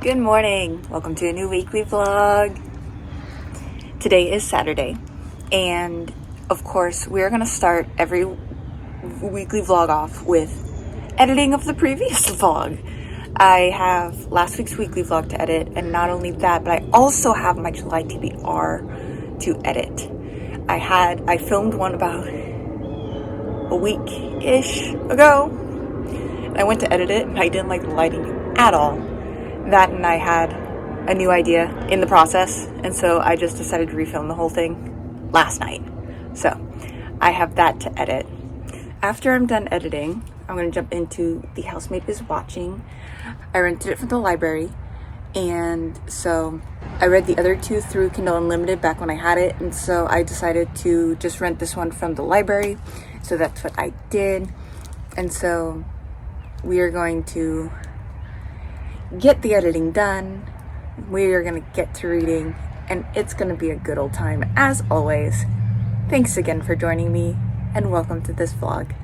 Good morning. Welcome to a new weekly vlog. Today is Saturday, and of course, we're going to start every weekly vlog off with editing of the previous vlog. I have last week's weekly vlog to edit, and not only that, but I also have my July TBR to edit. I filmed one about a week-ish ago, and I went to edit it, and I didn't like the lighting at all. That, and I had a new idea in the process, and so I just decided to refilm the whole thing last night. So I have that to edit. After I'm done editing, I'm going to jump into The Housemaid is Watching. I rented it from the library, and so I read the other two through Kindle Unlimited back when I had it, and so I decided to just rent this one from the library. So that's what I did, and so we are going to get the editing done. We are gonna get to reading, and it's gonna be a good old time as always. Thanks again for joining me, and welcome to this vlog.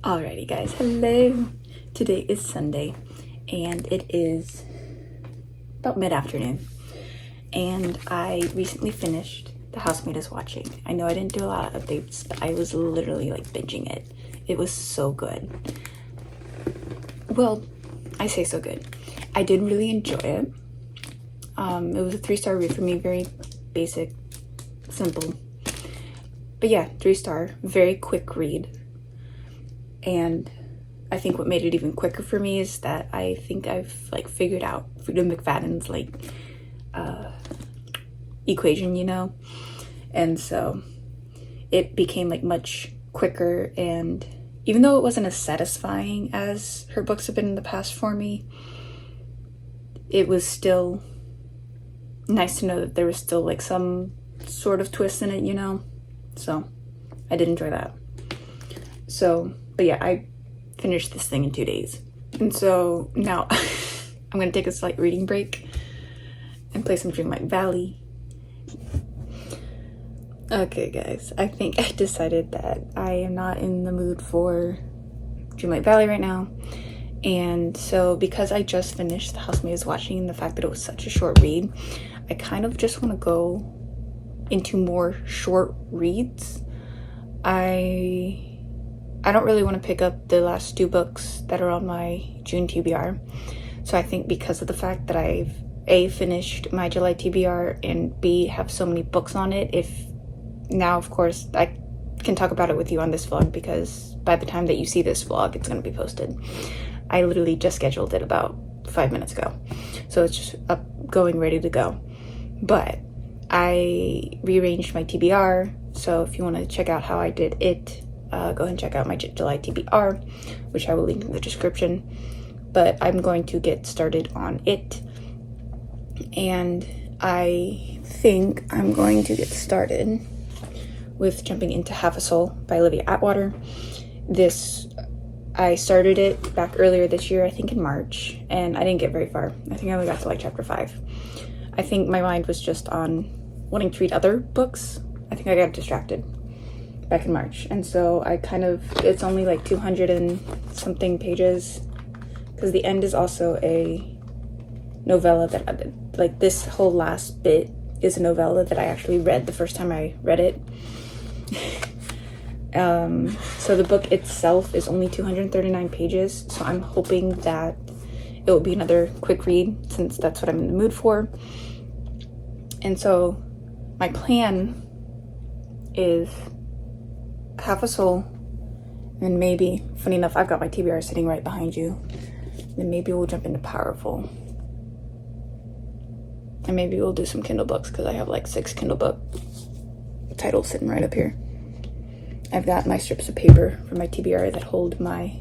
Alrighty guys, hello. Today is Sunday, and it is about mid-afternoon, and I recently finished The Housemaid is Watching. I know I didn't do a lot of updates, but I was literally like binging it. It was so good. Well, I say so good. I did really enjoy it. It was a 3-star read for me, very basic, simple. But yeah, 3-star, very quick read. And I think what made it even quicker for me is that I think I've like figured out Frieda McFadden's like equation, you know? And so it became like much quicker, and even though it wasn't as satisfying as her books have been in the past for me, it was still nice to know that there was still like some sort of twist in it, you know? So I did enjoy that. So, but yeah, I finished this thing in 2 days. And so now I'm gonna take a slight reading break and play some Dreamlight Valley. Okay guys, I think I decided that I am not in the mood for Dreamlight Valley right now. And so because I just finished The Housemaid is Watching, the fact that it was such a short read, I kind of just want to go into more short reads. I don't really want to pick up the last 2 books that are on my June TBR. So I think because of the fact that I've A, finished my July TBR, and B, have so many books on it, if now of course I can talk about it with you on this vlog, because by the time that you see this vlog, it's going to be posted. I literally just scheduled it about 5 minutes ago. So it's just up, going, ready to go. But I rearranged my TBR, so if you want to check out how I did it, go ahead and check out my July TBR, which I will link in the description. But I'm going to get started on it. And I think I'm going to get started with jumping into Half a Soul by Olivia Atwater. I started it back earlier this year, I think in March, and I didn't get very far. I think I only got to like chapter 5. I think my mind was just on wanting to read other books. I think I got distracted back in March, and so it's only like 200 and something pages, because the end is also a novella that this whole last bit is a novella that I actually read the first time I read it. So the book itself is only 239 pages, so I'm hoping that it will be another quick read, since that's what I'm in the mood for. And so my plan is Half a Soul, and maybe, funny enough, I've got my TBR sitting right behind you, then maybe we'll jump into Powerful. And maybe we'll do some Kindle books, because I have like 6 Kindle book titles sitting right up here. I've got my strips of paper from my TBR that hold my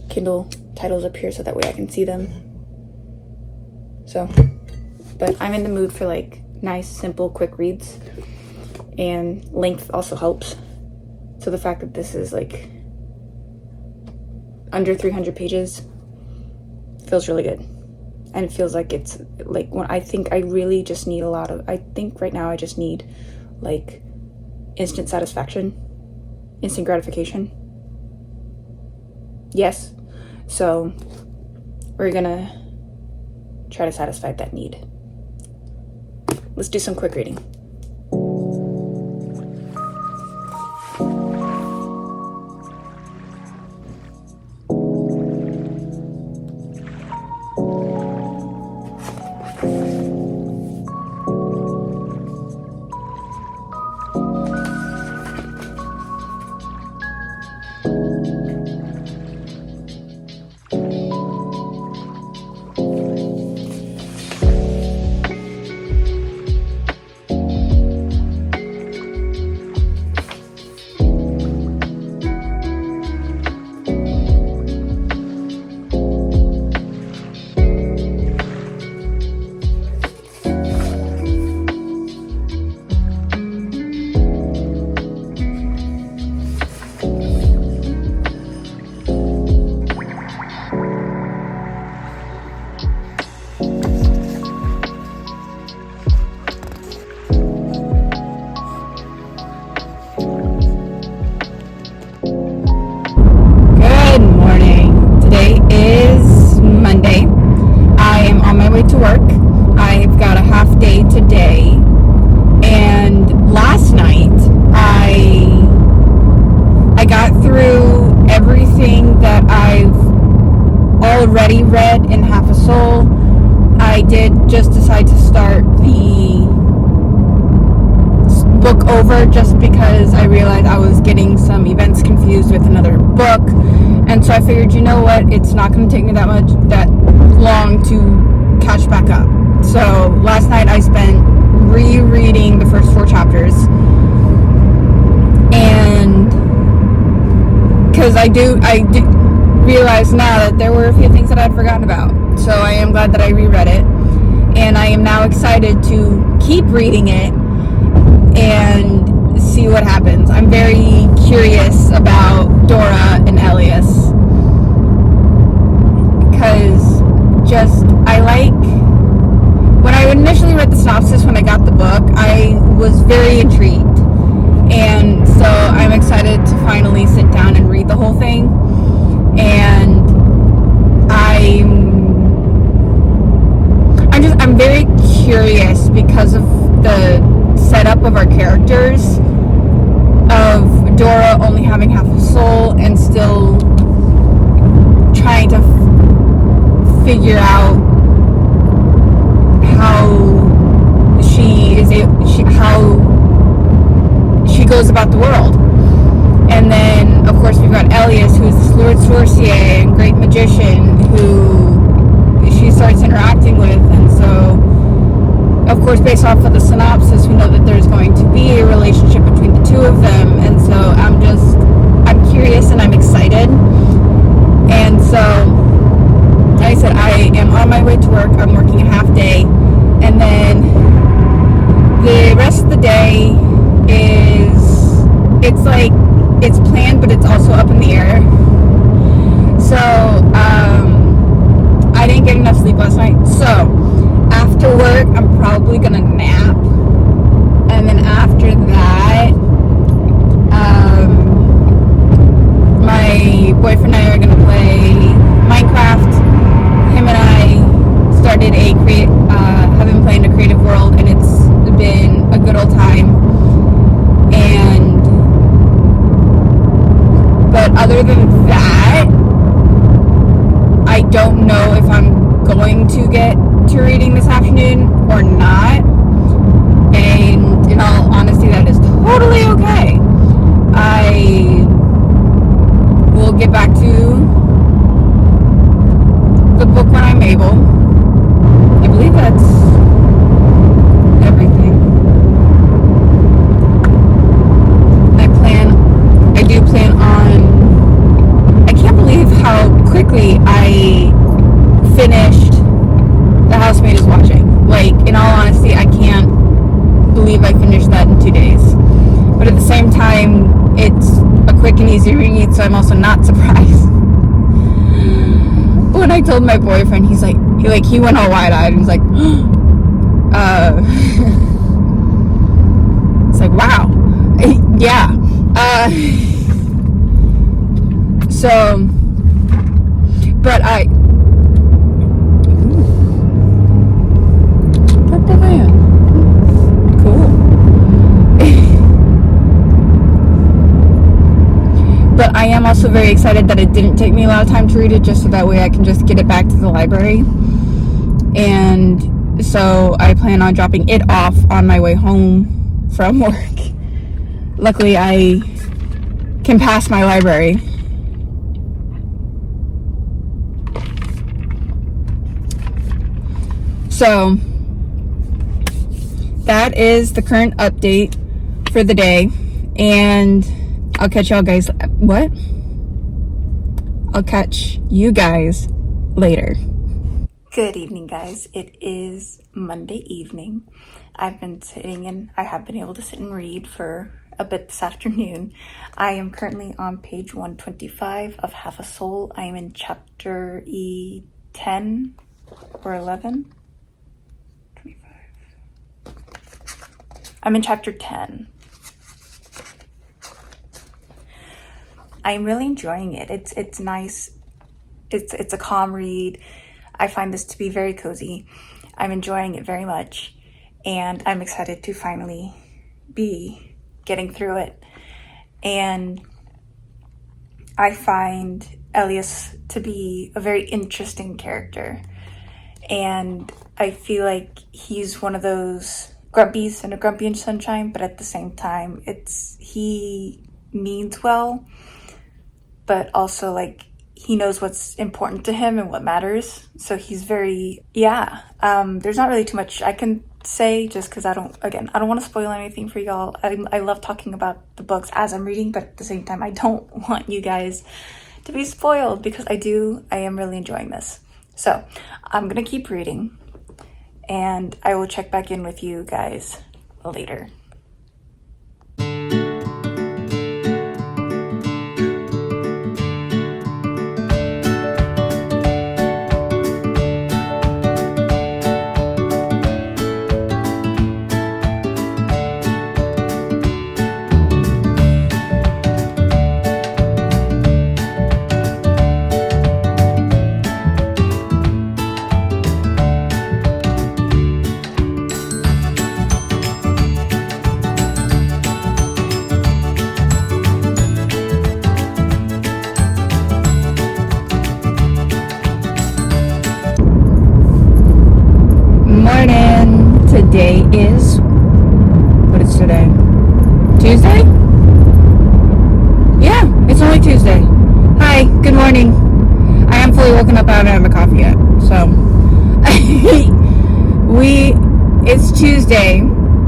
Kindle titles up here, so that way I can see them. So, but I'm in the mood for like nice, simple, quick reads, and length also helps. So the fact that this is like under 300 pages feels really good. And it feels like it's like, when I think I really just need I think right now I just need like instant satisfaction, instant gratification. Yes. So we're gonna try to satisfy that need. Let's do some quick reading. Already read in Half a Soul. I did just decide to start the book over, just because I realized I was getting some events confused with another book, and so I figured, you know what, it's not going to take me that long to catch back up. So last night I spent rereading the first 4 chapters, and because I do realize now that there were a few things that I'd forgotten about. So I am glad that I reread it, and I am now excited to keep reading it and see what happens. I'm very curious about Dora and Elias, because when I initially read the synopsis, when I got the book, I was very intrigued, and so I'm excited to finally sit down and read the whole thing. And I'm very curious, because of the setup of our characters, of Dora only having half a soul and still trying to figure out how she goes about the world. And then, of course, we've got Elias, who is this Lord Sorcier and great magician who she starts interacting with. And so, of course, based off of the synopsis, we know that there's going to be a relationship between the two of them. And so I'm curious and I'm excited. And so, like I said, I am on my way to work. I'm working a half day. And then the rest of the day is, it's like, it's planned, but it's also up in the air. So, I didn't get enough sleep last night. So, after work, I'm probably gonna nap. And then after that, my boyfriend and I are gonna play Minecraft. Him and I started have been playing a creative world, and it's been a good old time. But other than that, I don't know if I'm going to get to reading this afternoon or not. And in all honesty, that is totally okay. I will get back to the book when I'm able. I believe that's everything. I do plan on, I can't believe how quickly I finished The Housemaid is Watching. Like, in all honesty, I can't believe I finished that in 2 days. But at the same time, it's a quick and easy read, so I'm also not surprised. When I told my boyfriend, he's like, he went all wide-eyed and he's like, it's like, wow. Yeah. So, but purple van. Cool. But I am also very excited that it didn't take me a lot of time to read it, just so that way I can just get it back to the library. And so I plan on dropping it off on my way home from work. Luckily, I can pass my library. So that is the current update for the day, and I'll catch y'all guys. What? I'll catch you guys later. Good evening, guys. It is Monday evening. I have been able to sit and read for a bit this afternoon. I am currently on page 125 of Half a Soul. I am in chapter E10 or 11. I'm in chapter 10. I'm really enjoying it. It's nice. It's a calm read. I find this to be very cozy. I'm enjoying it very much, and I'm excited to finally be getting through it. And I find Elias to be a very interesting character, and I feel like he's one of those grumpies in a Grumpy and Sunshine, but at the same time, he means well, but also like he knows what's important to him and what matters. So he's very, there's not really too much I can say, just because I don't want to spoil anything for y'all. I love talking about the books as I'm reading, but at the same time, I don't want you guys to be spoiled, because I am really enjoying this. So I'm gonna keep reading, and I will check back in with you guys later. Today is, what is today? Tuesday? Yeah, it's only Tuesday. Hi, good morning. I am fully woken up. I haven't had my coffee yet. So, it's Tuesday.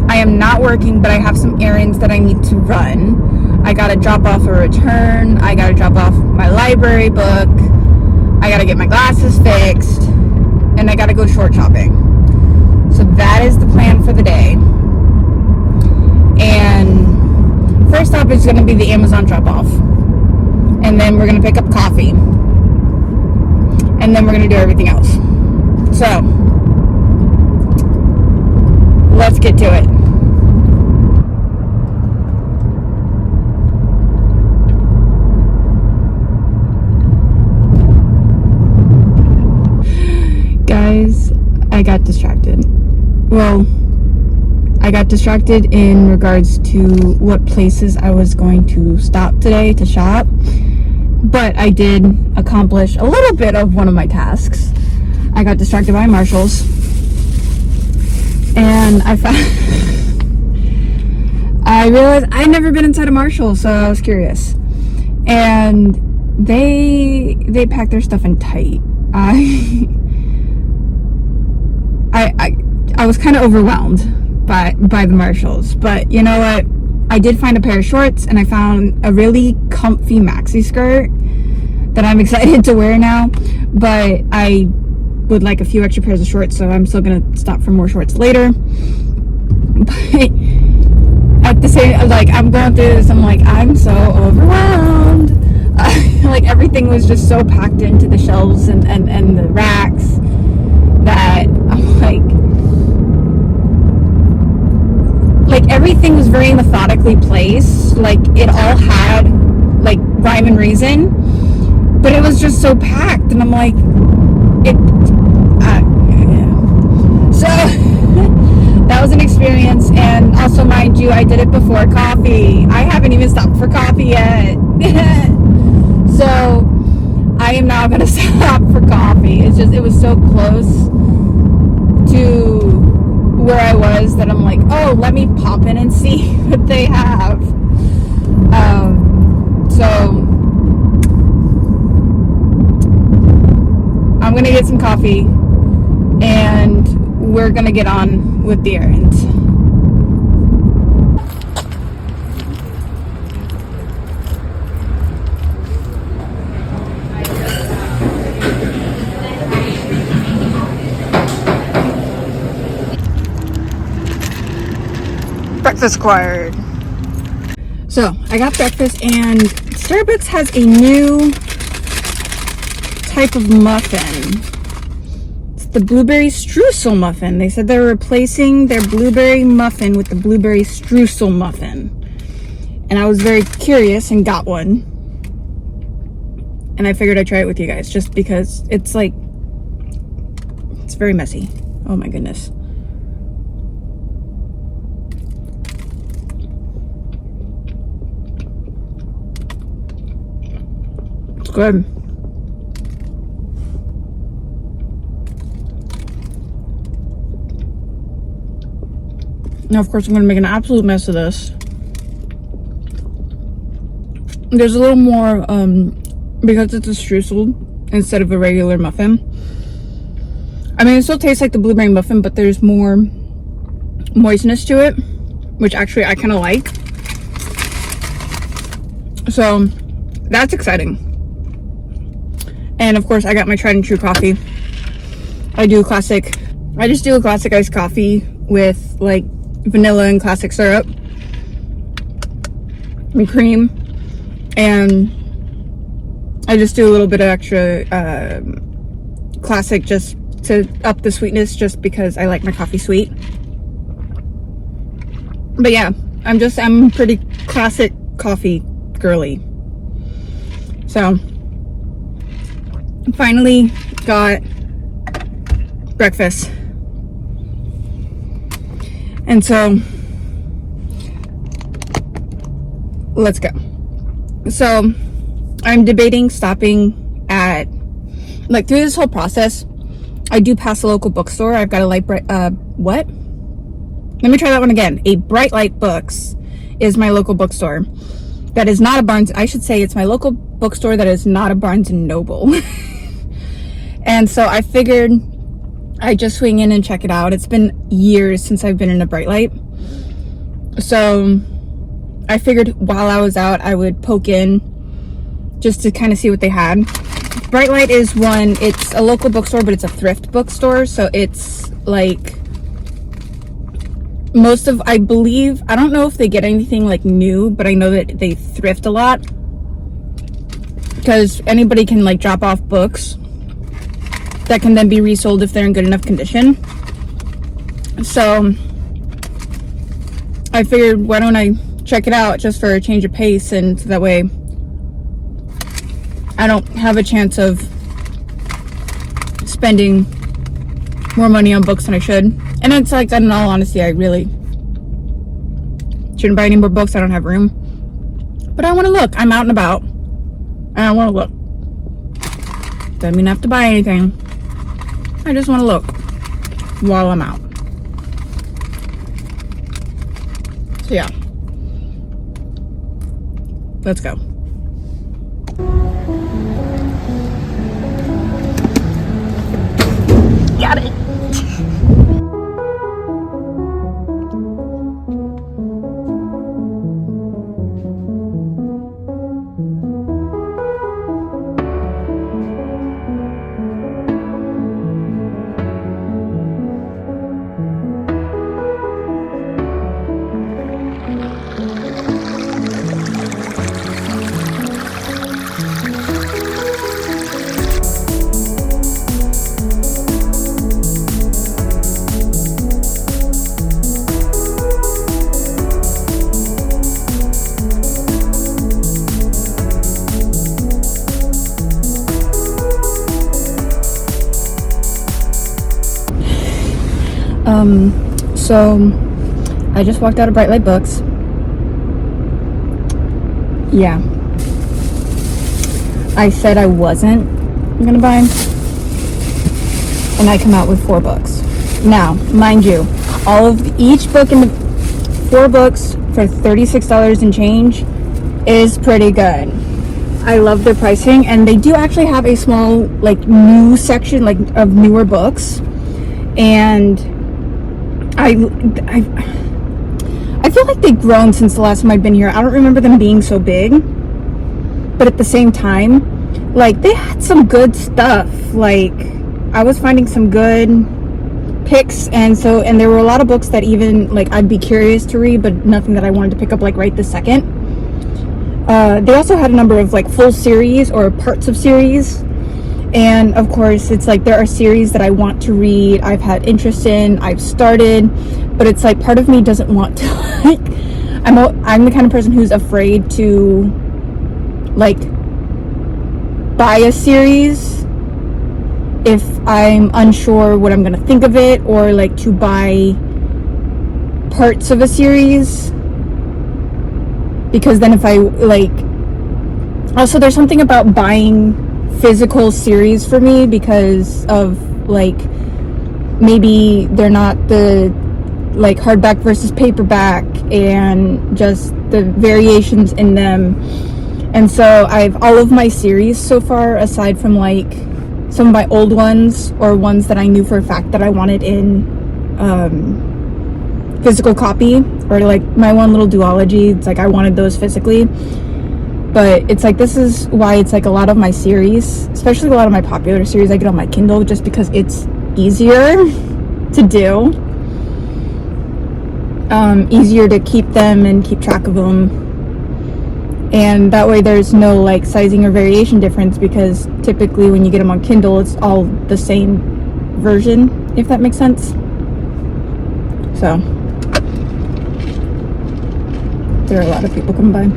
I am not working, but I have some errands that I need to run. I gotta drop off a return. I gotta drop off my library book. I gotta get my glasses fixed. And I gotta go short shopping. So that is the plan for the day. And first stop is going to be the Amazon drop-off. And then we're going to pick up coffee. And then we're going to do everything else. So, let's get to it. Guys, I got distracted. Well, I got distracted in regards to what places I was going to stop today to shop. But I did accomplish a little bit of one of my tasks. I got distracted by Marshalls. And I realized I'd never been inside a Marshall, so I was curious. And they pack their stuff in tight. I was kind of overwhelmed by the Marshalls, but you know what? I did find a pair of shorts, and I found a really comfy maxi skirt that I'm excited to wear now. But I would like a few extra pairs of shorts, so I'm still gonna stop for more shorts later. But at the same, like, I'm going through this, I'm like, I'm so overwhelmed. Like, everything was just so packed into the shelves and the racks that I'm like everything was very methodically placed. Like, it all had like rhyme and reason, but it was just so packed, and I'm like, so that was an experience. And also, mind you, I did it before coffee. I haven't even stopped for coffee yet. So I am now gonna stop for coffee. It was so close to where I was that I'm like, oh, let me pop in and see what they have. So I'm gonna get some coffee, and we're gonna get on with the errands. Breakfast required. So I got breakfast, and Starbucks has a new type of muffin. It's the blueberry streusel muffin. They said they're replacing their blueberry muffin with the blueberry streusel muffin, and I was very curious and got one, and I figured I'd try it with you guys just because it's very messy. Oh my goodness. Good. Now, of course, I'm going to make an absolute mess of this. There's a little more, because it's a streusel instead of a regular muffin. I mean, it still tastes like the blueberry muffin, but there's more moistness to it, which actually I kind of like. So, that's exciting. And of course, I got my tried and true coffee. I just do a classic iced coffee with like vanilla and classic syrup and cream, and I just do a little bit of extra classic just to up the sweetness, just because I like my coffee sweet. But yeah, I'm pretty classic coffee girly. So finally got breakfast, and so let's go. So I'm debating stopping at, like, through this whole process I do pass a local bookstore. I've got a light bright what let me try that one again. A Bright Light Books is my local bookstore. That is not a Barnes. I should say it's my local bookstore that is not a Barnes and Noble. And so I figured I'd just swing in and check it out. It's been years since I've been in a Bright Light. So I figured while I was out, I would poke in just to kind of see what they had. Bright Light is it's a local bookstore, but it's a thrift bookstore. So it's like I believe, I don't know if they get anything like new, but I know that they thrift a lot, because anybody can like drop off books that can then be resold if they're in good enough condition. So I figured, why don't I check it out just for a change of pace, and so that way I don't have a chance of spending more money on books than I should. And it's like, in all honesty, I really shouldn't buy any more books. I don't have room. But I want to look. I'm out and about, and I want to look. Doesn't mean I have to buy anything. I just want to look while I'm out. So yeah. Let's go. Got it. So I just walked out of Bright Light Books. Yeah. I said I wasn't gonna buy them, and I come out with 4 books. Now, mind you, each book in the 4 books for $36 and change is pretty good. I love their pricing, and they do actually have a small like new section like of newer books, and I feel like they've grown since the last time I've been here. I don't remember them being so big, but at the same time, like, they had some good stuff. Like, I was finding some good picks, and there were a lot of books that even like I'd be curious to read, but nothing that I wanted to pick up like right this second. They also had a number of like full series or parts of series. And of course, it's like there are series that I want to read, I've had interest in, I've started, but it's like part of me doesn't want to, like, I'm the kind of person who's afraid to, like, buy a series if I'm unsure what I'm going to think of it, or like to buy parts of a series, because then if I, like, also there's something about buying physical series for me because of like maybe they're not the like hardback versus paperback and just the variations in them. And so I've all of my series so far, aside from like some of my old ones or ones that I knew for a fact that I wanted in physical copy, or like my one little duology, it's like I wanted those physically. But it's like, this is why it's like a lot of my series, especially a lot of my popular series, I get on my Kindle just because it's easier to do. Easier to keep them and keep track of them. And that way there's no like sizing or variation difference, because typically when you get them on Kindle, it's all the same version, if that makes sense. So, there are a lot of people coming by.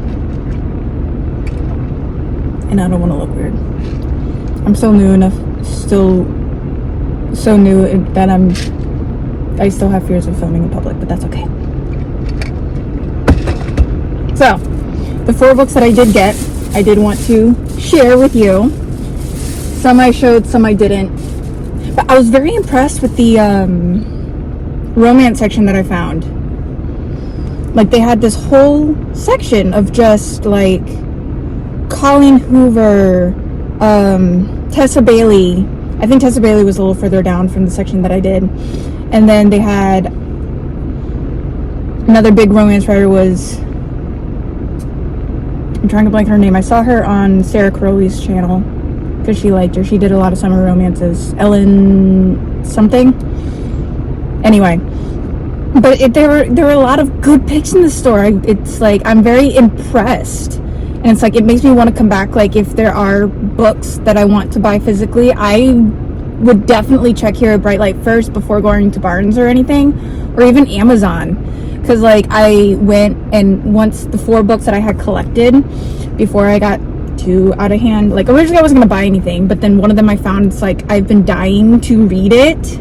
And I don't want to look weird. I'm so new enough, still so new that I still have fears of filming in public, but that's okay. So, the 4 books that I did get, I did want to share with you. Some I showed, some I didn't. But I was very impressed with the romance section that I found. Like, they had this whole section of just like Colleen Hoover, Tessa Bailey. I think Tessa Bailey was a little further down from the section that I did. And then they had another big romance writer was, I'm trying to blank her name. I saw her on Sarah Crowley's channel because she liked her. She did a lot of summer romances. Ellen something. Anyway, But there were a lot of good picks in the store. It's like I'm very impressed, and it's like it makes me want to come back. Like if there are books that I want to buy physically, I would definitely check Hero Bright Light first before going to Barnes or anything, or even Amazon, because like I went and once the 4 books that I had collected before I got too out of hand, like originally I wasn't gonna buy anything, but then one of them I found, it's like I've been dying to read it.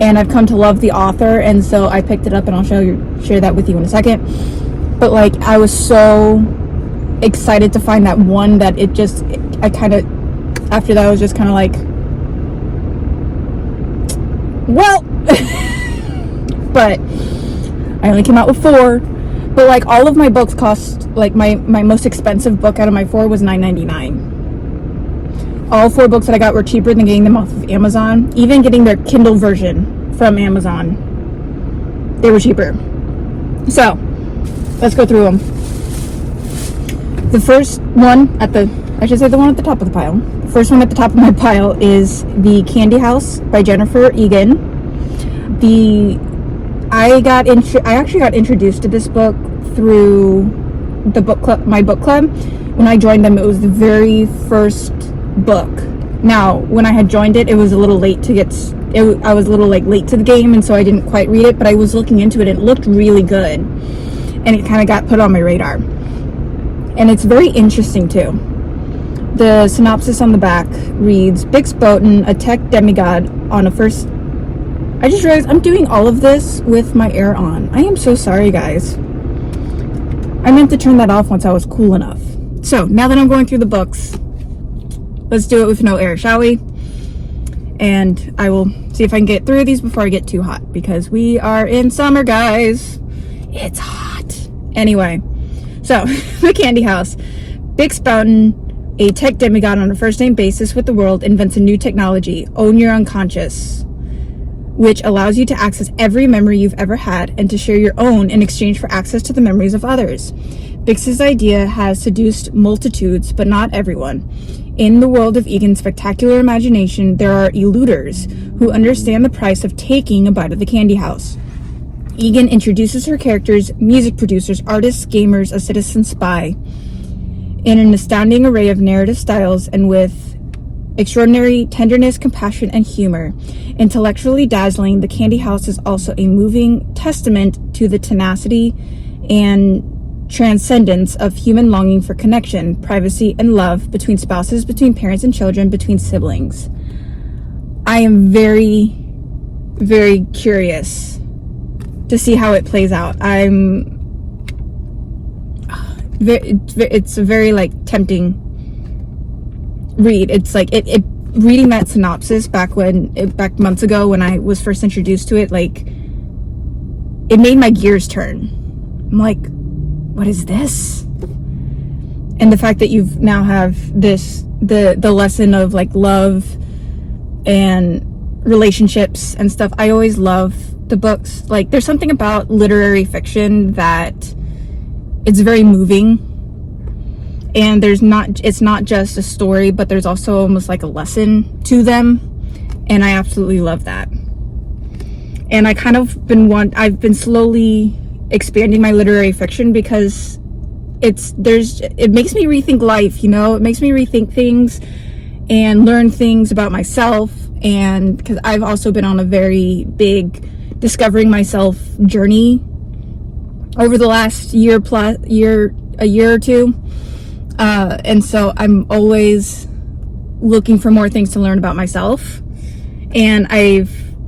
And I've come to love the author, and so I picked it up, and I'll share that with you in a second. But like, I was so excited to find that one that I kind of, after that, I was just kind of like, well, but I only came out with 4. But like, all of my books cost, like my most expensive book out of my 4 was $9.99. All 4 books that I got were cheaper than getting them off of Amazon. Even getting their Kindle version from Amazon, they were cheaper. So, let's go through them. The first one the one at the top of the pile. The first one at the top of my pile is The Candy House by Jennifer Egan. I actually got introduced to this book through the book club, my book club. When I joined them, it was the very first book. Now, when I had joined it, it was a little late to I was a little like late to the game, and so I didn't quite read it, but I was looking into it. It looked really good, and it kind of got put on my radar. And it's very interesting too. The synopsis on the back reads, Bix Boughton, a tech demigod on a first... I just realized I'm doing all of this with my air on. I am so sorry, guys. I meant to turn that off once I was cool enough. So, now that I'm going through the books, let's do it with no air, shall we? And I will see if I can get through these before I get too hot, because we are in summer, guys. It's hot. Anyway, so The Candy House. Bix Boughton, a tech demigod on a first-name basis with the world, invents a new technology, Own Your Unconscious, which allows you to access every memory you've ever had and to share your own in exchange for access to the memories of others. Bix's idea has seduced multitudes, but not everyone. In the world of Egan's spectacular imagination, there are eluders who understand the price of taking a bite of the candy house. Egan introduces her characters, music producers, artists, gamers, a citizen spy, in an astounding array of narrative styles and with extraordinary tenderness, compassion, and humor. Intellectually dazzling, The Candy House is also a moving testament to the tenacity and transcendence of human longing for connection, privacy, and love between spouses, between parents and children, between siblings. I am very, very curious to see how it plays out. It's a very like tempting read. It's like it reading that synopsis back months ago when I was first introduced to it, like it made my gears turn. I'm like, what is this? And the fact that you've now have this the lesson of like love and relationships and stuff. I always love the books. Like there's something about literary fiction that it's very moving, and it's not just a story, but there's also almost like a lesson to them, and I absolutely love that. And I kind of I've been slowly expanding my literary fiction because it makes me rethink life, you know. It makes me rethink things and learn things about myself, and because I've also been on a very big discovering myself journey over the last a year or two, and so I'm always looking for more things to learn about myself, and I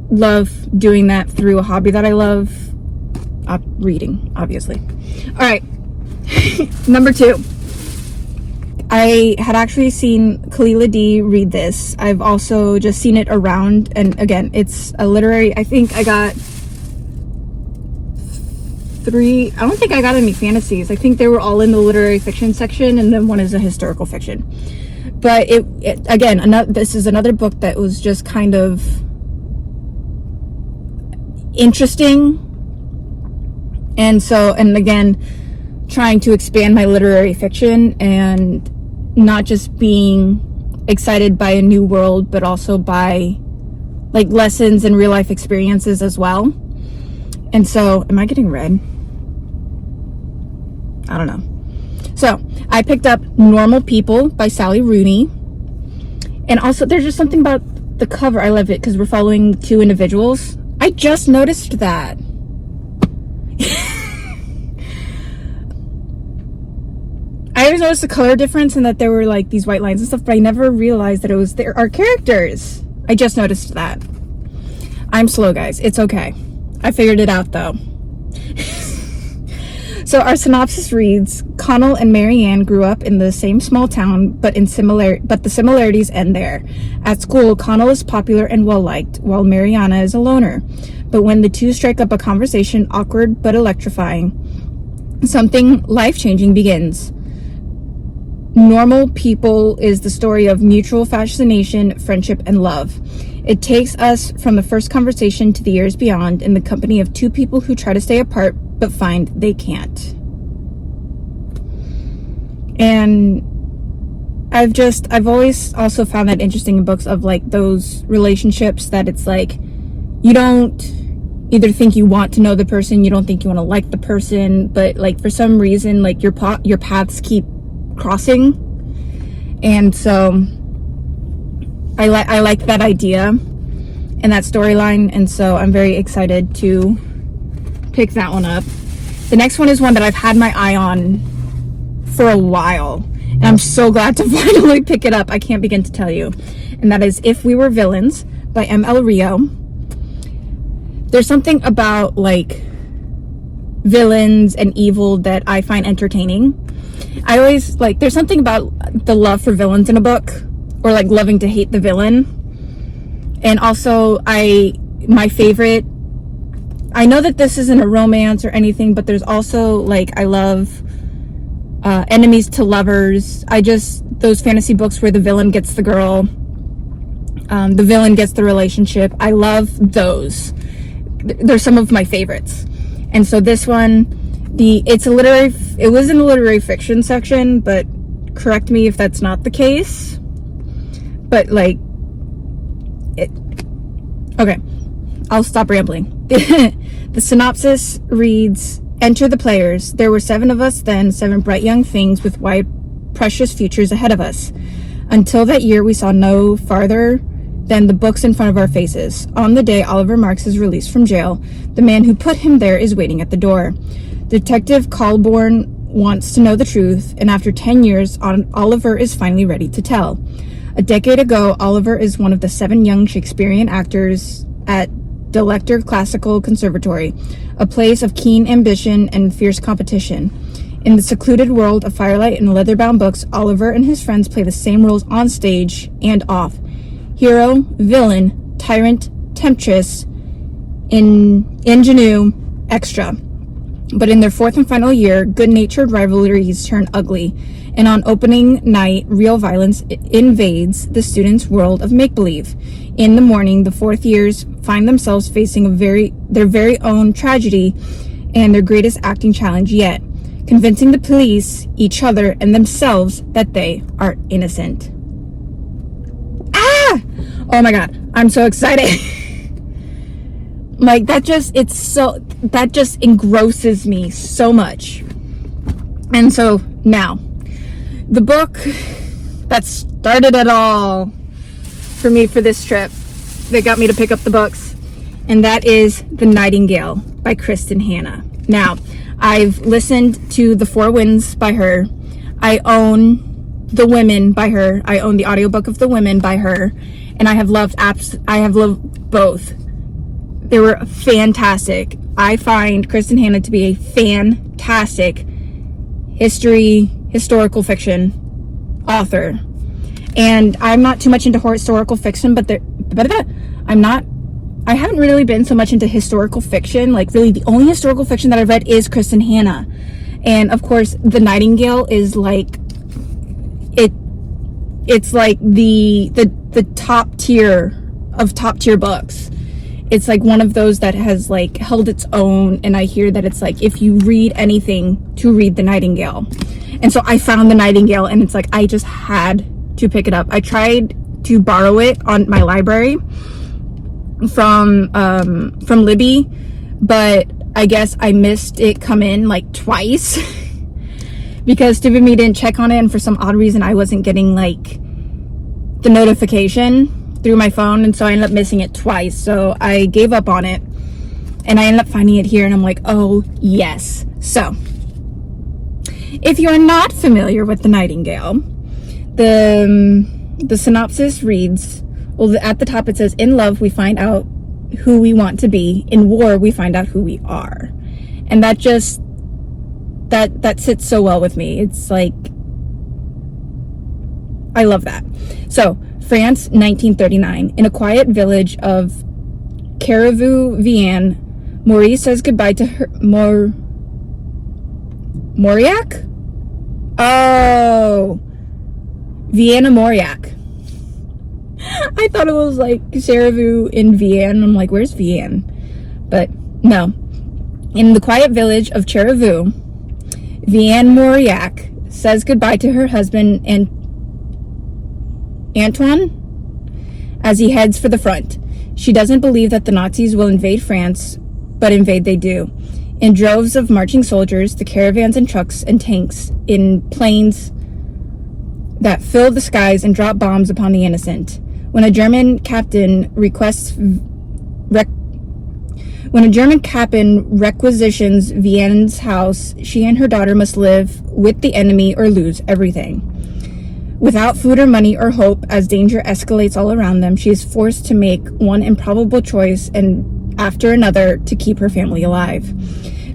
love doing that through a hobby that I love, reading, obviously. All right. Number 2, I had actually seen Kalila D read this. I've also just seen it around, and again, it's a literary, I think I got 3, I don't think I got any fantasies. I think they were all in the literary fiction section, and then one is a historical fiction. But this is another book that was just kind of interesting. And again, trying to expand my literary fiction and not just being excited by a new world, but also by like lessons and real life experiences as well. And so, am I getting red? I don't know. So, I picked up Normal People by Sally Rooney. And also, there's just something about the cover. I love it because we're following two individuals. I just noticed that. I always noticed the color difference and that there were like these white lines and stuff, but I never realized that it was our characters. I just noticed that. I'm slow, guys. It's okay. I figured it out though. So our synopsis reads, Connell and Marianne grew up in the same small town, but the similarities end there. At school, Connell is popular and well-liked, while Mariana is a loner. But when the two strike up a conversation, awkward but electrifying, something life-changing begins. Normal People is the story of mutual fascination, friendship, and love. It takes us from the first conversation to the years beyond in the company of two people who try to stay apart but find they can't. And I've always also found that interesting in books of like those relationships that it's like you don't either think you want to know the person, you don't think you want to like the person, but like for some reason like your paths keep crossing. And so I like that idea and that storyline, and so I'm very excited to pick that one up. The next one is one that I've had my eye on for a while, and I'm so glad to finally pick it up. I can't begin to tell you. And that is If We Were Villains by M L Rio. There's something about like villains and evil that I find entertaining. I always like, there's something about the love for villains in a book, or like loving to hate the villain. And also my favorite, I know that this isn't a romance or anything, but there's also like, I love enemies to lovers. Those fantasy books where the villain gets the girl, the villain gets the relationship. I love those. They're some of my favorites. And so this one, it was in the literary fiction section, but correct me if that's not the case. But like, okay, I'll stop rambling. The synopsis reads, Enter the players. There were 7 of us then, 7 bright young things with wide, precious futures ahead of us. Until that year, we saw no farther than the books in front of our faces. On the day Oliver Marks is released from jail, the man who put him there is waiting at the door. Detective Colborne wants to know the truth, and after 10 years, Oliver is finally ready to tell. A decade ago, Oliver is one of the 7 young Shakespearean actors at Delector Classical Conservatory, a place of keen ambition and fierce competition. In the secluded world of firelight and leather-bound books, Oliver and his friends play the same roles on stage and off. Hero, villain, tyrant, temptress, ingenue, extra. But in their 4th and final year, good-natured rivalries turn ugly, and on opening night, real violence invades the students' world of make-believe. In the morning, the 4th years find themselves facing their very own tragedy and their greatest acting challenge yet, convincing the police, each other, and themselves that they are innocent. Ah! Oh my god, I'm so excited. Like, that just engrosses me so much. And so now, the book that started it all for me for this trip, that got me to pick up the books, and that is The Nightingale by Kristin Hannah. Now, I've listened to The Four Winds by her. I own The Women by her. I own the audiobook of The Women by her, and I have loved both. They were fantastic. I find Kristin Hannah to be a fantastic historical fiction author. And I'm not too much into historical fiction, but I haven't really been so much into historical fiction. Like, really, the only historical fiction that I've read is Kristin Hannah. And of course, The Nightingale is like, it's like the top tier of top tier books. It's like one of those that has like held its own, and I hear that it's like, if you read anything, to read The Nightingale. And so I found The Nightingale, and it's like, I just had to pick it up. I tried to borrow it on my library from Libby, but I guess I missed it come in like twice because stupid me didn't check on it, and for some odd reason I wasn't getting like the notification through my phone, and so I ended up missing it twice. So I gave up on it, and I ended up finding it here, and I'm like, oh yes. So if you're not familiar with the Nightingale, the synopsis reads, well, at the top it says, in love we find out who we want to be, in war we find out who we are. And that just that sits so well with me. It's like, I love that. So France, 1939. In a quiet village of Carrefour, Vienne, Maurice says goodbye to her Mauriac? Oh, Vienna Mauriac. I thought it was like Carrefour in Vienne. I'm like, where's Vienne? But no. In the quiet village of Carrefour, Vienna Mauriac says goodbye to her husband and Antoine as he heads for the front. She doesn't believe that the Nazis will invade France, but invade they do. In droves of marching soldiers, the caravans and trucks and tanks, in planes that fill the skies and drop bombs upon the innocent. When a German captain requisitions Vienna's house, she and her daughter must live with the enemy or lose everything. Without food or money or hope, as danger escalates all around them, she is forced to make one improbable choice and after another to keep her family alive.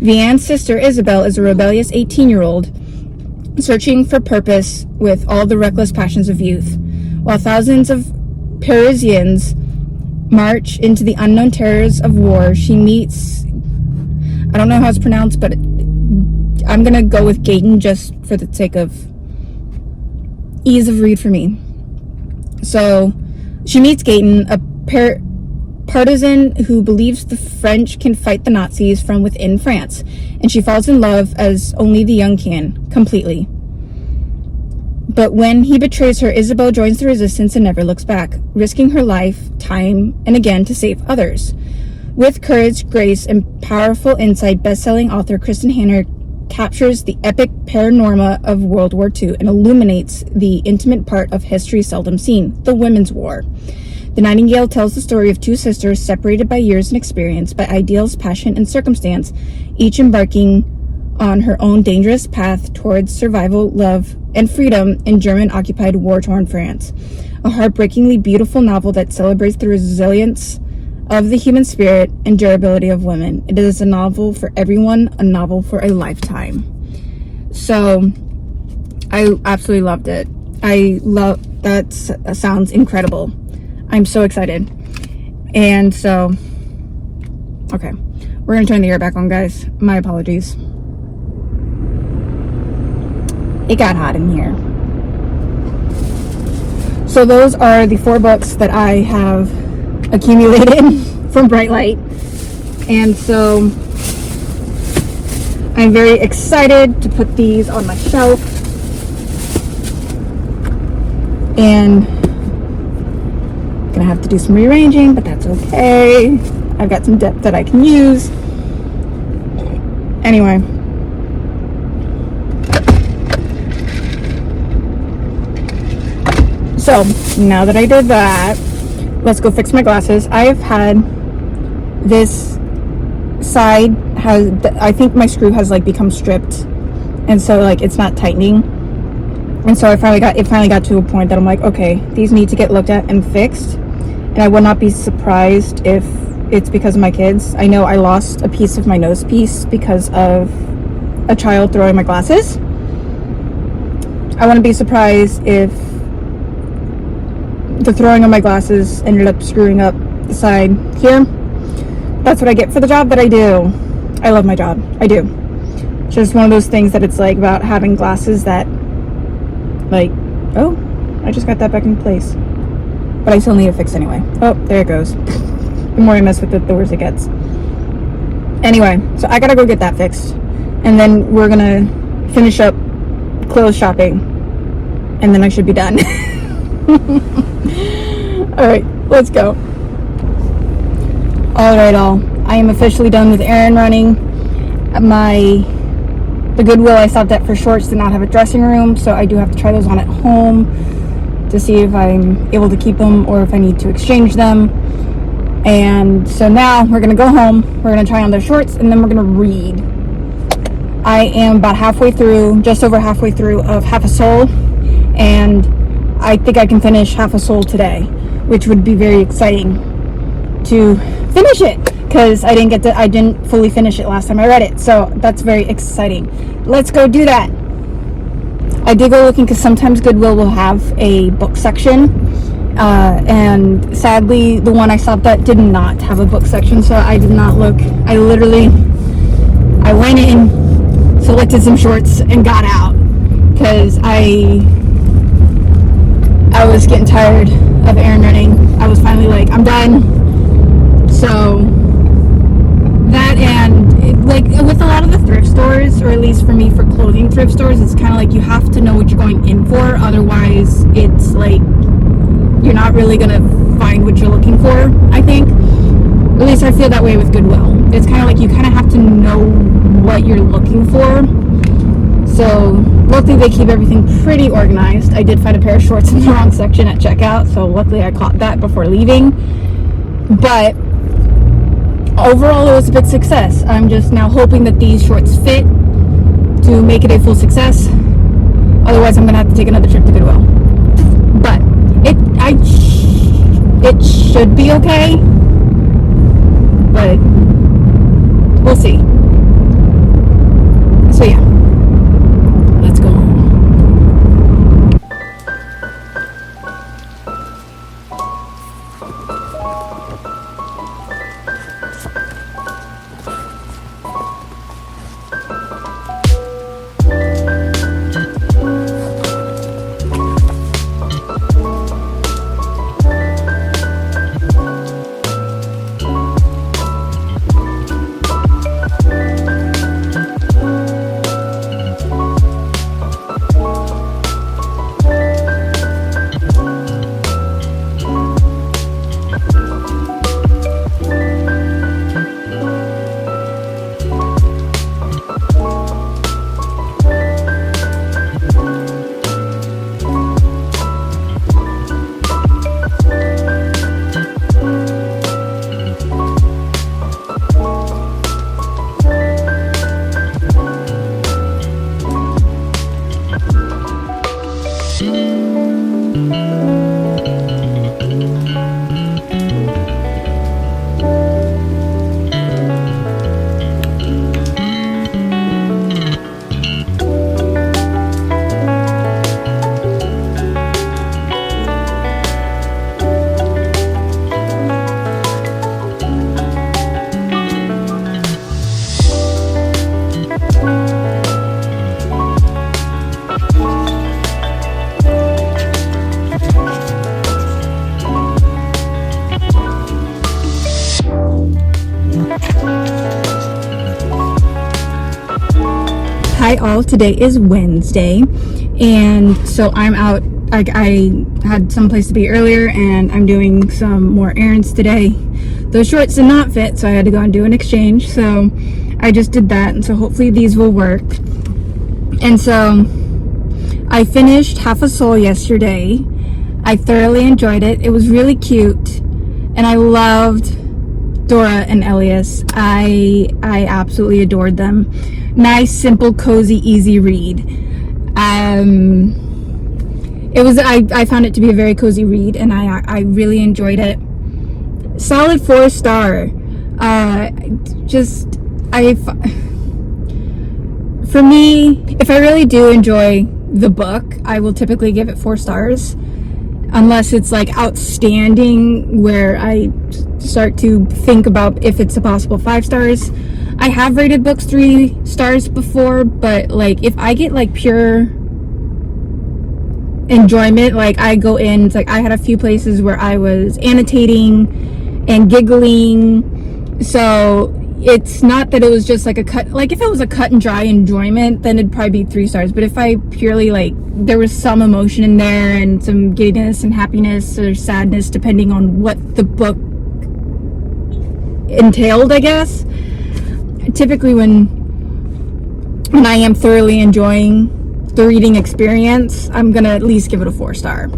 Vienna's sister Isabel is a rebellious 18-year-old searching for purpose with all the reckless passions of youth. While thousands of Parisians march into the unknown terrors of war, she meets, I don't know how it's pronounced, but I'm gonna go with Gaten just for the sake of ease of read for me. So she meets Gaten, a partisan who believes the French can fight the Nazis from within France, and she falls in love as only the young can, completely. But when he betrays her, Isabel joins the resistance and never looks back, risking her life time and again to save others. With courage, grace, and powerful insight, best-selling author Kristin captures the epic paranorma of World War II and illuminates the intimate part of history seldom seen, the Women's War. The Nightingale tells the story of two sisters separated by years and experience, by ideals, passion, and circumstance, each embarking on her own dangerous path towards survival, love, and freedom in German-occupied, war-torn France. A heartbreakingly beautiful novel that celebrates the resilience of the human spirit and durability of women. It is a novel for everyone, a novel for a lifetime. So, I absolutely loved it. That sounds incredible. I'm so excited. And so, okay, we're gonna turn the air back on, guys. My apologies. It got hot in here. So those are the 4 books that I have accumulated from Bright Light. And so I'm very excited to put these on my shelf. And gonna have to do some rearranging, but that's okay. I've got some depth that I can use. Anyway. So, now that I did that, let's go fix my glasses. I have had this side I think my screw has like become stripped, and so like it's not tightening. And so it finally got to a point that I'm like, okay, these need to get looked at and fixed. And I would not be surprised if it's because of my kids. I know I lost a piece of my nose piece because of a child throwing my glasses. I wouldn't be surprised if the throwing of my glasses ended up screwing up the side here. That's what I get for the job that I do. I love my job. I do. It's just one of those things that it's like about having glasses that, like, oh, I just got that back in place. But I still need it fixed anyway. Oh, there it goes. The more I mess with it, the worse it gets. Anyway, so I gotta go get that fixed. And then we're gonna finish up clothes shopping. And then I should be done. Alright, let's go. Alright, all. I am officially done with errand running. The Goodwill I stopped at for shorts did not have a dressing room, so I do have to try those on at home to see if I'm able to keep them or if I need to exchange them. And so now we're gonna go home, we're gonna try on their shorts, and then we're gonna read. I am about halfway through, just over halfway through of Half a Soul, and I think I can finish Half a Soul today, which would be very exciting to finish it, because I didn't fully finish it last time I read it, so that's very exciting. Let's go do that. I did go looking because sometimes Goodwill will have a book section, and sadly the one I stopped at did not have a book section, so I did not look. I went in, selected some shorts, and got out because I was getting tired of errand running. I was finally like, I'm done. So that, and like with a lot of the thrift stores, or at least for me for clothing thrift stores, it's kind of like you have to know what you're going in for, otherwise it's like you're not really gonna find what you're looking for, I think. At least I feel that way with Goodwill. It's kind of like you kind of have to know what you're looking for. So luckily they keep everything pretty organized. I did find a pair of shorts in the wrong section at checkout, so luckily I caught that before leaving. But overall it was a big success. I'm just now hoping that these shorts fit to make it a full success. Otherwise I'm gonna have to take another trip to Goodwill. But it should be okay, but we'll see. So yeah, let's go home. Hi all, today is Wednesday, and so I'm out. I had some place to be earlier, and I'm doing some more errands today. Those shorts did not fit, so I had to go and do an exchange, so I just did that, and so hopefully these will work. And so I finished Half a Soul yesterday. I thoroughly enjoyed it. It was really cute, and I loved Dora and Elias. I absolutely adored them. Nice, simple, cozy, easy read. It was, I found it to be a very cozy read, and I really enjoyed it. Solid 4-star. For me, if I really do enjoy the book, I will typically give it 4 stars. Unless it's like outstanding, where I start to think about if it's a possible 5 stars. I have rated books 3 stars before, but like if I get like pure enjoyment, like I go in, it's like I had a few places where I was annotating and giggling, so it's not that it was just like a cut, like if it was a cut and dry enjoyment, then it'd probably be 3 stars. But if I purely, like, there was some emotion in there and some giddiness and happiness or sadness depending on what the book entailed, I guess. Typically when and I am thoroughly enjoying the reading experience, I'm gonna at least give it a 4-star.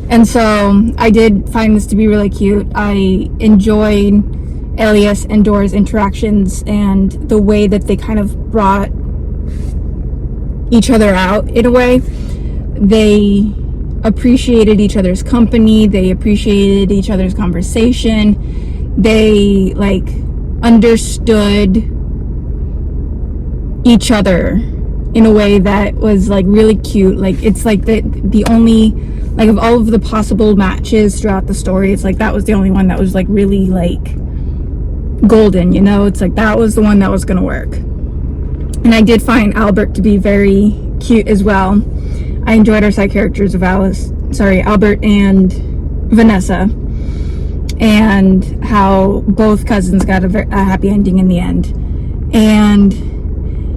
And so I did find this to be really cute. I enjoyed Elias and Dora's interactions and the way that they kind of brought each other out in a way. They appreciated each other's company. They appreciated each other's conversation. They like understood each other in a way that was like really cute. Like it's like the only, like, of all of the possible matches throughout the story, it's like that was the only one that was like really like golden, you know? It's like that was the one that was gonna work. And I did find Albert to be very cute as well. I enjoyed our side characters of Albert and Vanessa, and how both cousins got a happy ending in the end. And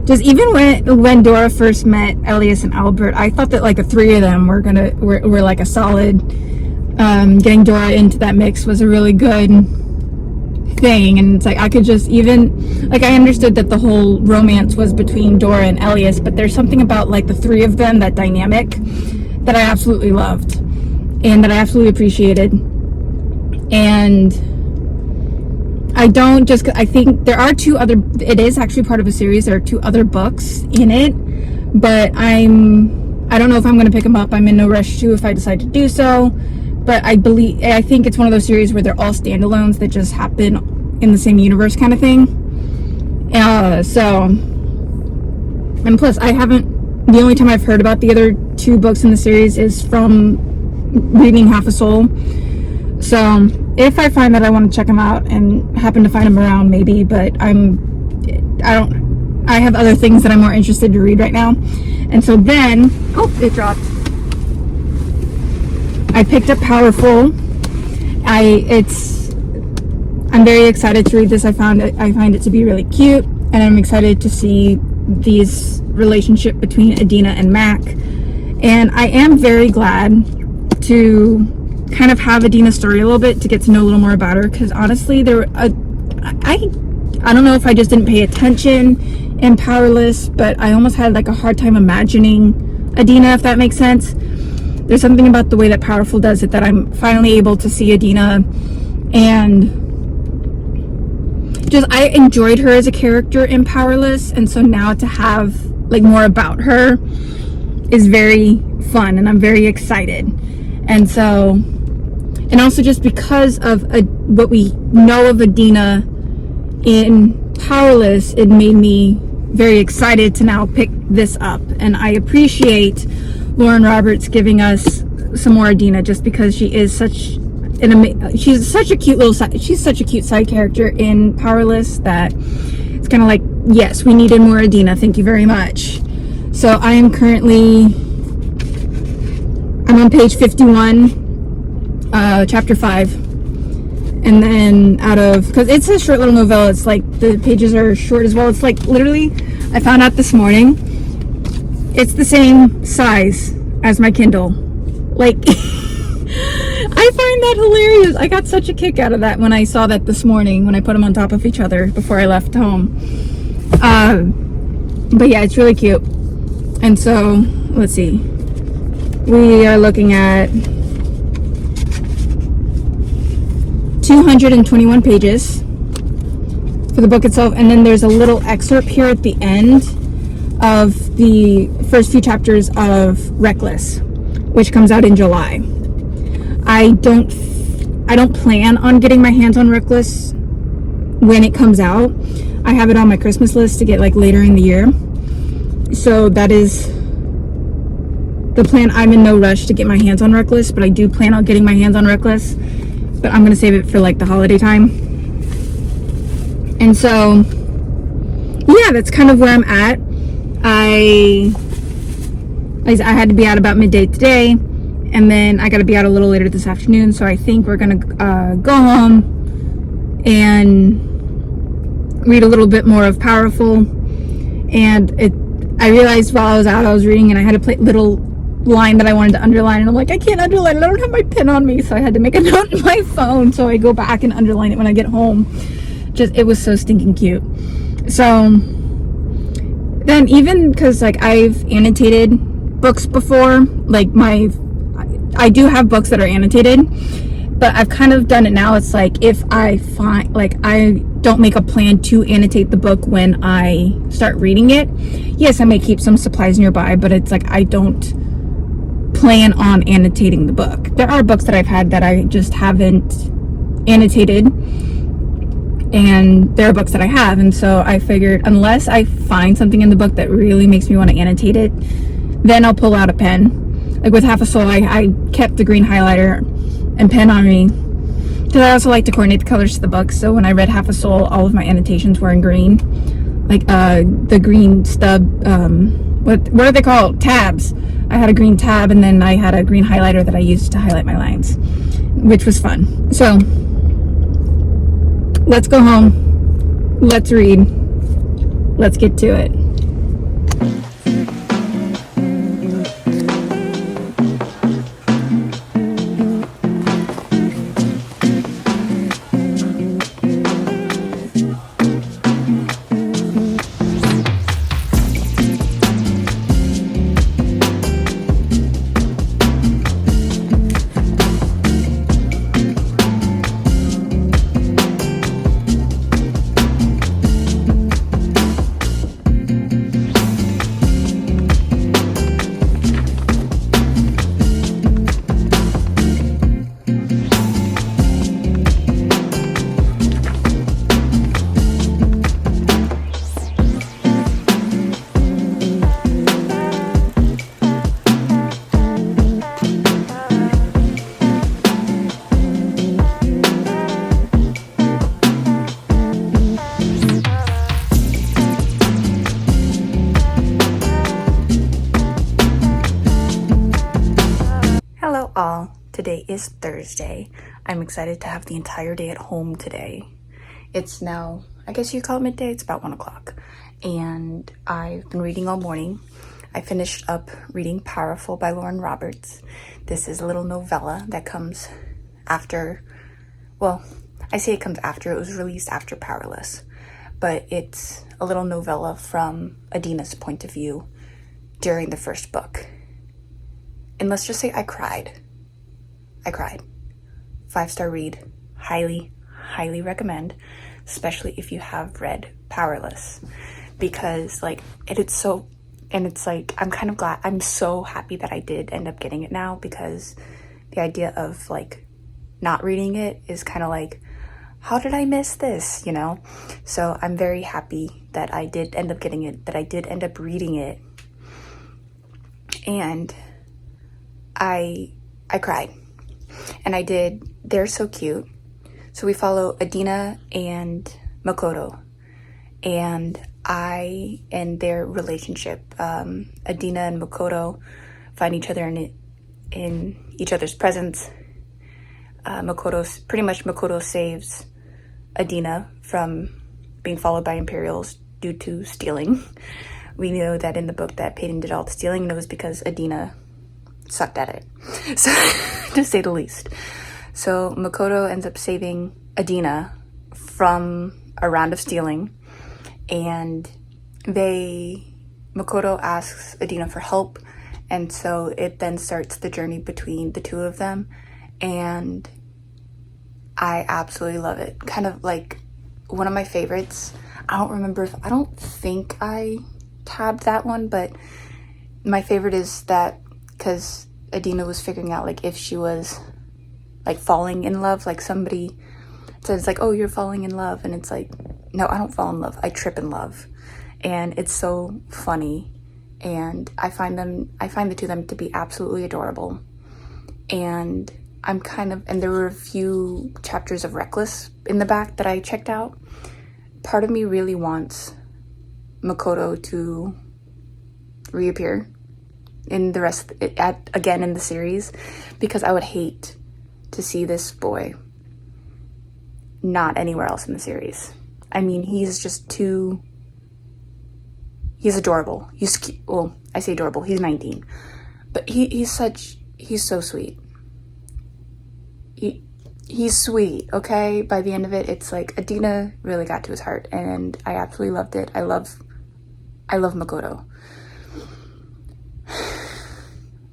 just even when Dora first met Elias and Albert, I thought that like the three of them were like a solid. Getting Dora into that mix was a really good thing, and it's like I could just even like I understood that the whole romance was between Dora and Elias, but there's something about like the three of them, that dynamic, that I absolutely loved and that I absolutely appreciated. And I think there are it is actually part of a series. There are 2 other books in it, but I don't know if I'm going to pick them up. I'm in no rush to if I decide to do so. But I think it's one of those series where they're all standalones that just happen in the same universe kind of thing. And plus the only time I've heard about the other 2 books in the series is from reading Half a Soul. So if I find that I want to check them out and happen to find them around, maybe, but I have other things that I'm more interested to read right now. And so then, it dropped. I picked up Powerful. I'm very excited to read this. I find it to be really cute, and I'm excited to see this relationship between Adina and Mac. And I am very glad to kind of have Adina's story a little bit, to get to know a little more about her, because honestly I don't know if I just didn't pay attention in Powerless, but I almost had like a hard time imagining Adina, if that makes sense. There's something about the way that Powerful does it that I'm finally able to see Adina, and just I enjoyed her as a character in Powerless, and so now to have like more about her is very fun, and I'm very excited. And so, and also just because of what we know of Adina in Powerless, it made me very excited to now pick this up. And I appreciate Lauren Roberts giving us some more Adina, just because she is she's such a cute side character in Powerless that it's kind of like, yes, we needed more Adina, thank you very much. So I'm on page 51, chapter 5, and then because it's a short little novella, it's like the pages are short as well. It's like literally, I found out this morning, it's the same size as my Kindle. Like, I find that hilarious. I got such a kick out of that when I saw that this morning, when I put them on top of each other before I left home. But yeah, it's really cute. And so, let's see. We are looking at 221 pages for the book itself, and then there's a little excerpt here at the end of the first few chapters of Reckless, which comes out in July. I don't plan on getting my hands on Reckless when it comes out. I have it on my Christmas list to get like later in the year. So that is the plan. I'm in no rush to get my hands on Reckless, but I do plan on getting my hands on Reckless, but I'm going to save it for like the holiday time. And so, yeah, that's kind of where I'm at. I had to be out about midday today, and then I got to be out a little later this afternoon, so I think we're going to go home and read a little bit more of Powerful. And I realized while I was out, I was reading, and I had a little line that I wanted to underline, and I'm like, I can't underline it, I don't have my pen on me, so I had to make a note on my phone so I go back and underline it when I get home. It was so stinking cute. So Then even because like I've annotated books before, like I do have books that are annotated, but I've kind of done it now. It's like if I find, like, I don't make a plan to annotate the book when I start reading it. Yes, I may keep some supplies nearby, but it's like I don't plan on annotating the book. There are books that I've had that I just haven't annotated, and there are books that I have, and so I figured unless I find something in the book that really makes me want to annotate it, then I'll pull out a pen. Like with Half a Soul, I kept the green highlighter and pen on me because I also like to coordinate the colors to the book. So when I read Half a Soul, all of my annotations were in green, like the green stub, what are they called, tabs. I had a green tab, and then I had a green highlighter that I used to highlight my lines, which was fun. So let's go home, let's read, let's get to it. Hello all, today is Thursday. I'm excited to have the entire day at home today. It's now, I guess you call it midday, it's about 1 o'clock. And I've been reading all morning. I finished up reading Powerful by Lauren Roberts. This is a little novella that comes after, well, I say it comes after, it was released after Powerless. But it's a little novella from Adina's point of view during the first book. And let's just say I cried. 5-star read. Highly, highly recommend. Especially if you have read Powerless. Because like, it's so, and it's like, I'm kind of glad, I'm so happy that I did end up getting it now. Because the idea of like, not reading it is kind of like, how did I miss this, you know? So I'm very happy that I did end up getting it, that I did end up reading it. And I cried. And I did, they're so cute. So we follow Adina and Makoto. And their relationship. Adina and Makoto find each other in each other's presence. Makoto saves Adina from being followed by Imperials due to stealing. We know that in the book that Peyton did all the stealing, and it was because Adina sucked at it, so to say the least. So Makoto ends up saving Adina from a round of stealing, and Makoto asks Adina for help, and so it then starts the journey between the two of them, and I absolutely love it. Kind of like one of my favorites. I don't think I tabbed that one, but my favorite is that because Adina was figuring out like if she was like falling in love, like somebody says like, oh, you're falling in love, and it's like, no, I don't fall in love, I trip in love. And it's so funny, and I find the two of them to be absolutely adorable. And there were a few chapters of Reckless in the back that I checked out. Part of me really wants Makoto to reappear in the rest again in the series, because I would hate to see this boy not anywhere else in the series. I mean, he's adorable. I say adorable, he's 19, but he's so sweet. He's sweet, okay? By the end of it, it's like Adina really got to his heart, and I absolutely loved it. I love I love Makoto.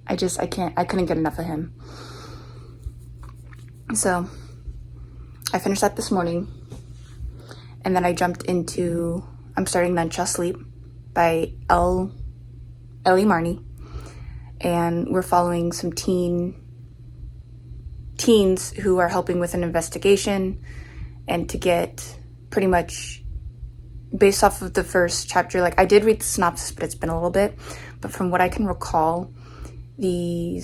I couldn't get enough of him. So I finished that this morning, and then I jumped into, I'm starting None Shall Sleep by Ellie Marney, and we're following some teens who are helping with an investigation, and to get pretty much based off of the first chapter, like I did read the synopsis, but it's been a little bit, but from what I can recall, there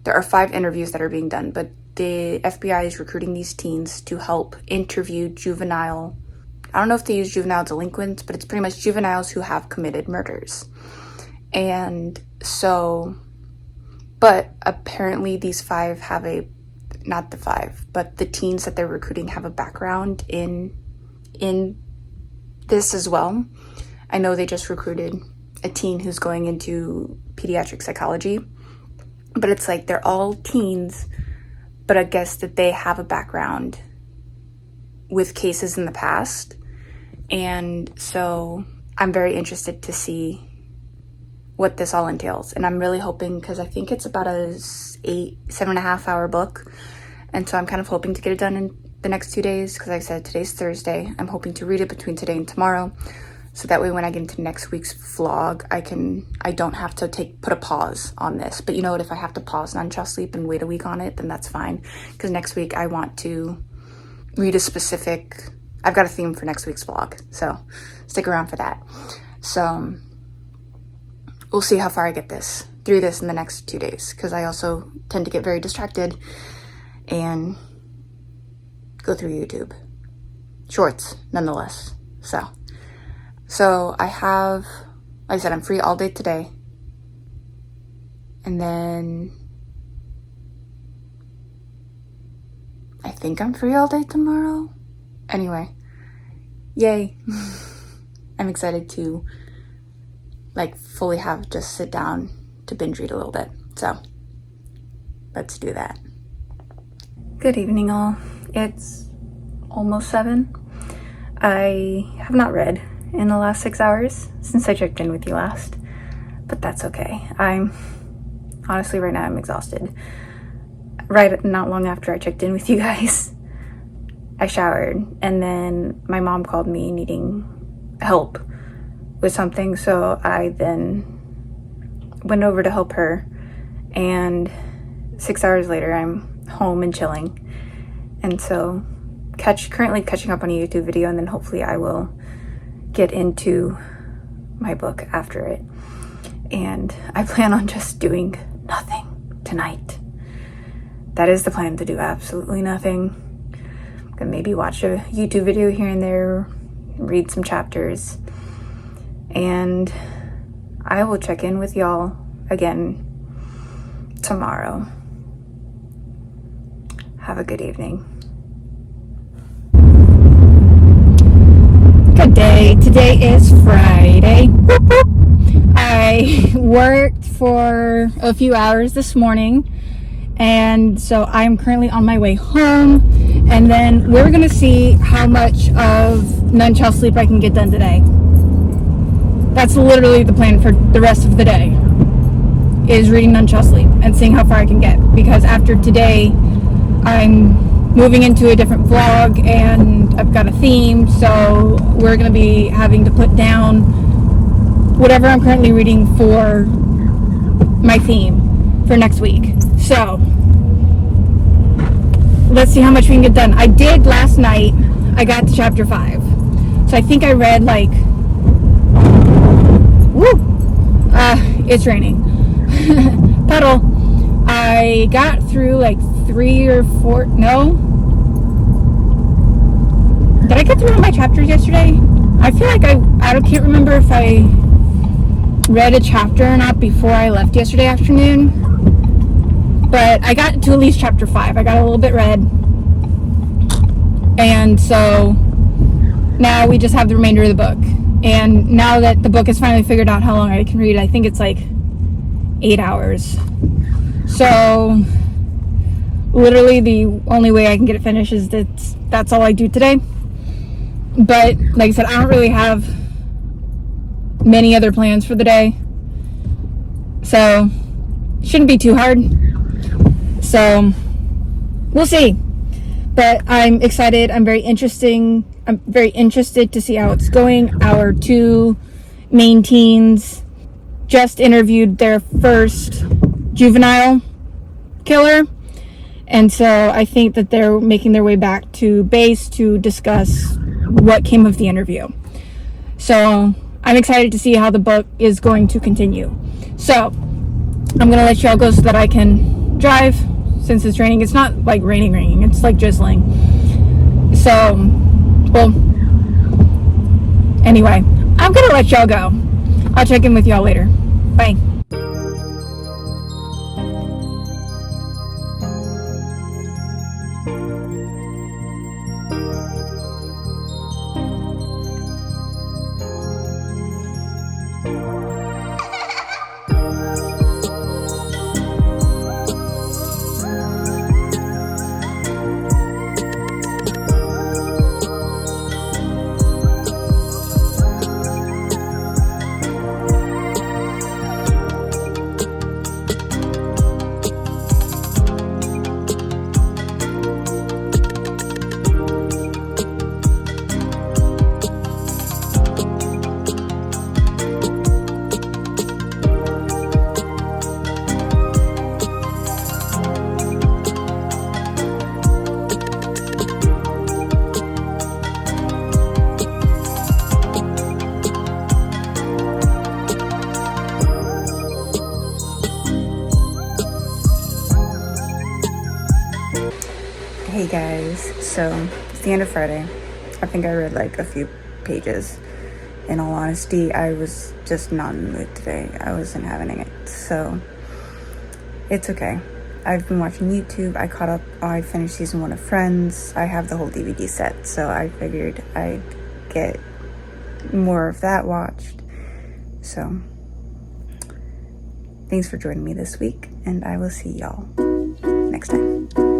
are 5 interviews that are being done, but the FBI is recruiting these teens to help interview juvenile, I don't know if they use juvenile delinquents, but it's pretty much juveniles who have committed murders. And so, but apparently these 5 have but the teens that they're recruiting have a background in this as well. I know they just recruited a teen who's going into pediatric psychology, but it's like they're all teens, but I guess that they have a background with cases in the past. And so I'm very interested to see what this all entails. And I'm really hoping, because I think it's about a 7.5 hour book. And so I'm kind of hoping to get it done in the next 2 days, because like I said, today's Thursday. I'm hoping to read it between today and tomorrow. So that way when I get into next week's vlog, I don't have to put a pause on this. But you know what, if I have to pause None Shall Sleep and wait a week on it, then that's fine. Because next week I want to read I've got a theme for next week's vlog. So stick around for that. So we'll see how far I get through this in the next 2 days. Because I also tend to get very distracted and go through YouTube. Shorts, nonetheless. So I have, like I said, I'm free all day today. And then I think I'm free all day tomorrow. Anyway, yay. I'm excited to fully just sit down to binge read a little bit. So let's do that. Good evening, all. It's almost 7. I have not read in the last 6 hours since I checked in with you last, but that's okay. Honestly, right now I'm exhausted. Not long after I checked in with you guys, I showered, and then my mom called me needing help with something, so I then went over to help her, and 6 hours later I'm home and chilling. And so currently catching up on a YouTube video, and then hopefully I will get into my book after it. And I plan on just doing nothing tonight. That is the plan, to do absolutely nothing. I'm gonna maybe watch a YouTube video here and there, read some chapters, and I will check in with y'all again tomorrow. Have a good evening. Good day. Today is Friday. Whoop, whoop. I worked for a few hours this morning, and so I'm currently on my way home, and then we're gonna see how much of None Shall Sleep I can get done today. That's literally the plan for the rest of the day, is reading None Shall Sleep and seeing how far I can get, because after today I'm moving into a different vlog and I've got a theme, so we're going to be having to put down whatever I'm currently reading for my theme for next week. So let's see how much we can get done. I did last night, I got to chapter 5. So I think I read it's raining. Puddle. I got through 3 or 4, no. Did I get through all my chapters yesterday? I feel like I can't remember if I read a chapter or not before I left yesterday afternoon. But I got to at least chapter 5. I got a little bit read. And so now we just have the remainder of the book. And now that the book has finally figured out how long I can read, I think it's 8 hours. So literally the only way I can get it finished is that's all I do today. But like I said, I don't really have many other plans for the day. So, shouldn't be too hard. So, we'll see. But I'm excited. I'm very interested to see how it's going. Our 2 main teens just interviewed their first juvenile killer. And so I think that they're making their way back to base to discuss what came of the interview. So I'm excited to see how the book is going to continue. So I'm going to let y'all go so that I can drive since it's raining. It's not like raining. It's like drizzling. So, well, anyway, I'm going to let y'all go. I'll check in with y'all later. Bye. Hey guys, so it's the end of Friday. I think I read like a few pages. In all honesty, I was just not in the mood today. I wasn't having it, so it's okay. I've been watching YouTube. I caught up. I finished season 1 of Friends. I have the whole DVD set, so I figured I'd get more of that watched. So thanks for joining me this week, and I will see y'all next time.